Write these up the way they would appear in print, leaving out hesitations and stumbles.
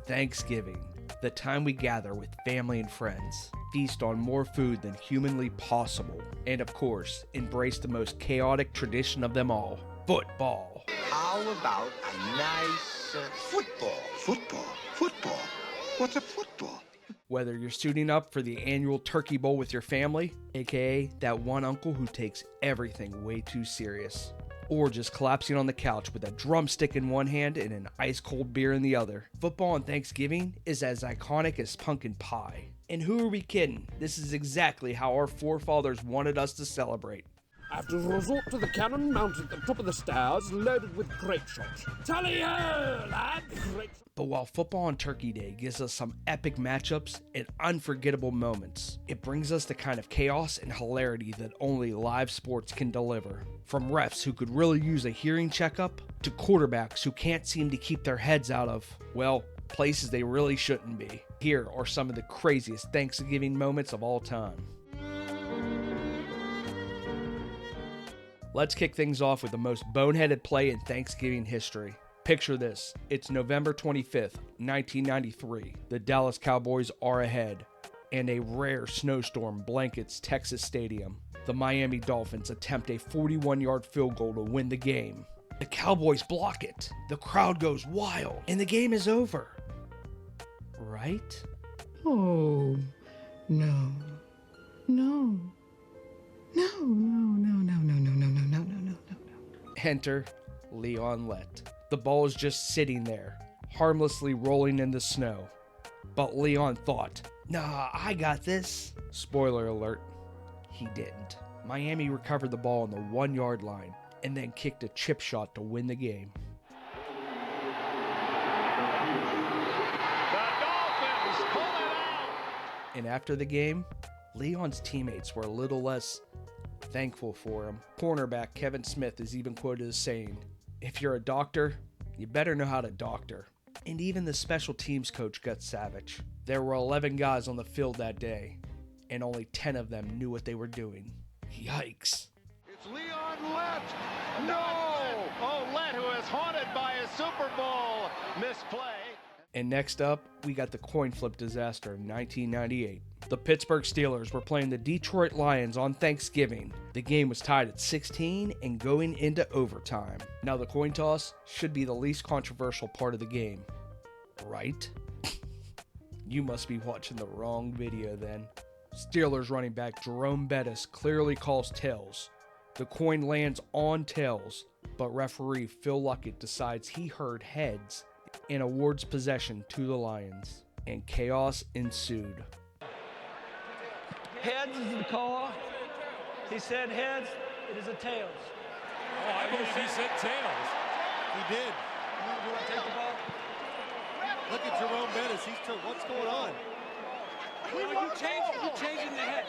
Thanksgiving, the time we gather with family and friends, feast on more food than humanly possible, and of course, embrace the most chaotic tradition of them all, football. How about a nice football? Football? What's a football? Whether you're suiting up for the annual turkey bowl with your family, aka that one uncle who takes everything way too serious, or just collapsing on the couch with a drumstick in one hand and an ice-cold beer in the other, football on Thanksgiving is as iconic as pumpkin pie. And who are we kidding? This is exactly how our forefathers wanted us to celebrate. I have to resort to the cannon mounted at the top of the stairs, loaded with grape shot. Tally-ho, lad! Grape shot. But while football on Turkey Day gives us some epic matchups and unforgettable moments, it brings us the kind of chaos and hilarity that only live sports can deliver. From refs who could really use a hearing checkup, to quarterbacks who can't seem to keep their heads out of, well, places they really shouldn't be. Here are some of the craziest Thanksgiving moments of all time. Let's kick things off with the most boneheaded play in Thanksgiving history. Picture this. It's November 25th, 1993. The Dallas Cowboys are ahead, and a rare snowstorm blankets Texas Stadium. The Miami Dolphins attempt a 41-yard field goal to win the game. The Cowboys block it. The crowd goes wild, and the game is over. Right? Oh, no. Enter Leon Lett. The ball is just sitting there, harmlessly rolling in the snow. But Leon thought, nah, I got this. Spoiler alert, he didn't. Miami recovered the ball on the 1-yard line and then kicked a chip shot to win the game. The Dolphins pull it out! And after the game, Leon's teammates were a little less thankful for him. Cornerback Kevin Smith is even quoted as saying, "If you're a doctor, you better know how to doctor." And even the special teams coach got savage. There were 11 guys on the field that day, and only 10 of them knew what they were doing. Yikes. It's Leon Lett! No! Oh, Lett, who is haunted by his Super Bowl misplay. And next up, we got the coin flip disaster in 1998. The Pittsburgh Steelers were playing the Detroit Lions on Thanksgiving. The game was tied at 16 and going into overtime. Now the coin toss should be the least controversial part of the game, right? You must be watching the wrong video then. Steelers running back Jerome Bettis clearly calls tails. The coin lands on tails, but referee Phil Luckett decides he heard heads and awards possession to the Lions, and chaos ensued. Heads is the call. He said heads, it is a tails. Oh, I believe he said tails. He did. You want to take the ball? Look at Jerome Bettis. What's going on? You changing the head.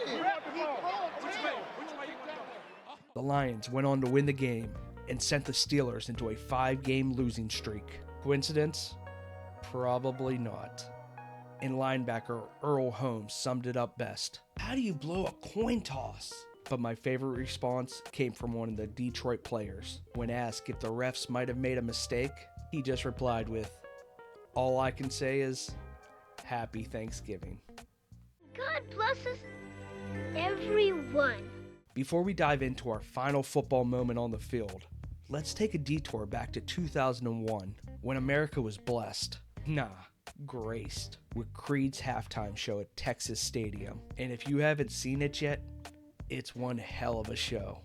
Which way you going? The Lions went on to win the game and sent the Steelers into a 5-game losing streak. Coincidence? Probably not. And linebacker Earl Holmes summed it up best. How do you blow a coin toss? But my favorite response came from one of the Detroit players. When asked if the refs might have made a mistake, he just replied with, "All I can say is, Happy Thanksgiving." God blesses everyone. Before we dive into our final football moment on the field, let's take a detour back to 2001, when America was blessed, graced, with Creed's halftime show at Texas Stadium. And if you haven't seen it yet, it's one hell of a show.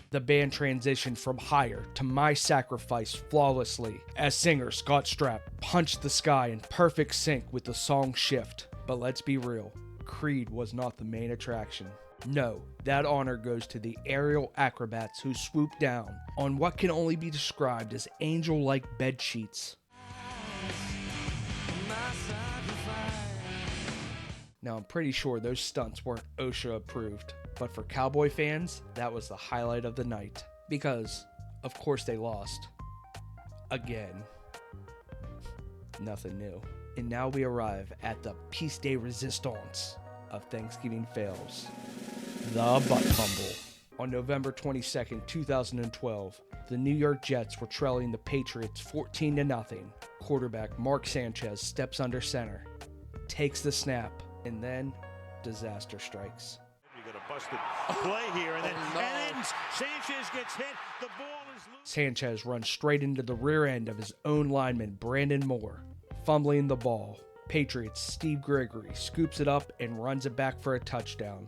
The band transitioned from Higher to My Sacrifice flawlessly as singer Scott Strapp punched the sky in perfect sync with the song Shift. But let's be real, Creed was not the main attraction. No, that honor goes to the aerial acrobats who swooped down on what can only be described as angel-like bed sheets. Now, I'm pretty sure those stunts weren't OSHA approved, but for Cowboy fans, that was the highlight of the night. Because, of course, they lost. Again. Nothing new. And now we arrive at the piece de resistance of Thanksgiving fails. The butt fumble. On November 22, 2012, the New York Jets were trailing the Patriots 14-0. Quarterback Mark Sanchez steps under center, takes the snap, and then disaster strikes. You got a busted play here, and then Sanchez gets hit. The ball is loose. Sanchez runs straight into the rear end of his own lineman, Brandon Moore, fumbling the ball. Patriots' Steve Gregory scoops it up and runs it back for a touchdown.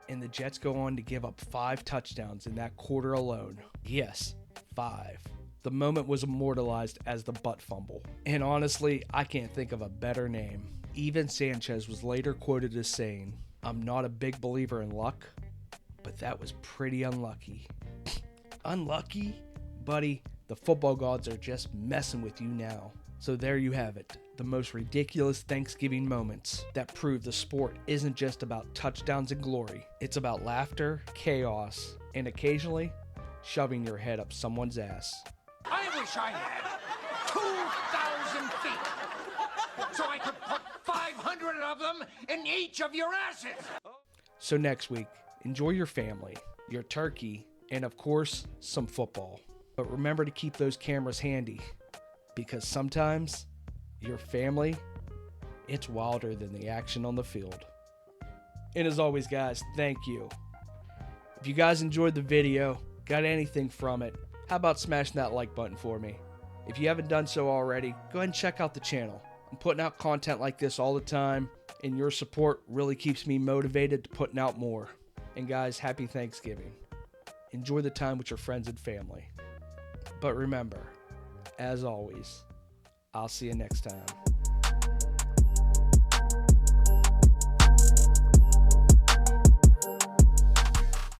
And the Jets go on to give up 5 touchdowns in that quarter alone. Yes, 5. The moment was immortalized as the butt fumble. And honestly, I can't think of a better name. Even Sanchez was later quoted as saying, "I'm not a big believer in luck, but that was pretty unlucky." Unlucky? Buddy, the football gods are just messing with you now. So there you have it, the most ridiculous Thanksgiving moments that prove the sport isn't just about touchdowns and glory. It's about laughter, chaos, and occasionally shoving your head up someone's ass. I wish I had 2,000 feet so I could put 500 of them in each of your asses. So next week, enjoy your family, your turkey, and of course, some football. But remember to keep those cameras handy, because sometimes your family, it's wilder than the action on the field. And as always, guys, thank you. If you guys enjoyed the video, got anything from it, how about smashing that like button for me? If you haven't done so already, go ahead and check out the channel. I'm putting out content like this all the time, and your support really keeps me motivated to putting out more. And guys, happy Thanksgiving. Enjoy the time with your friends and family. But remember, as always, I'll see you next time.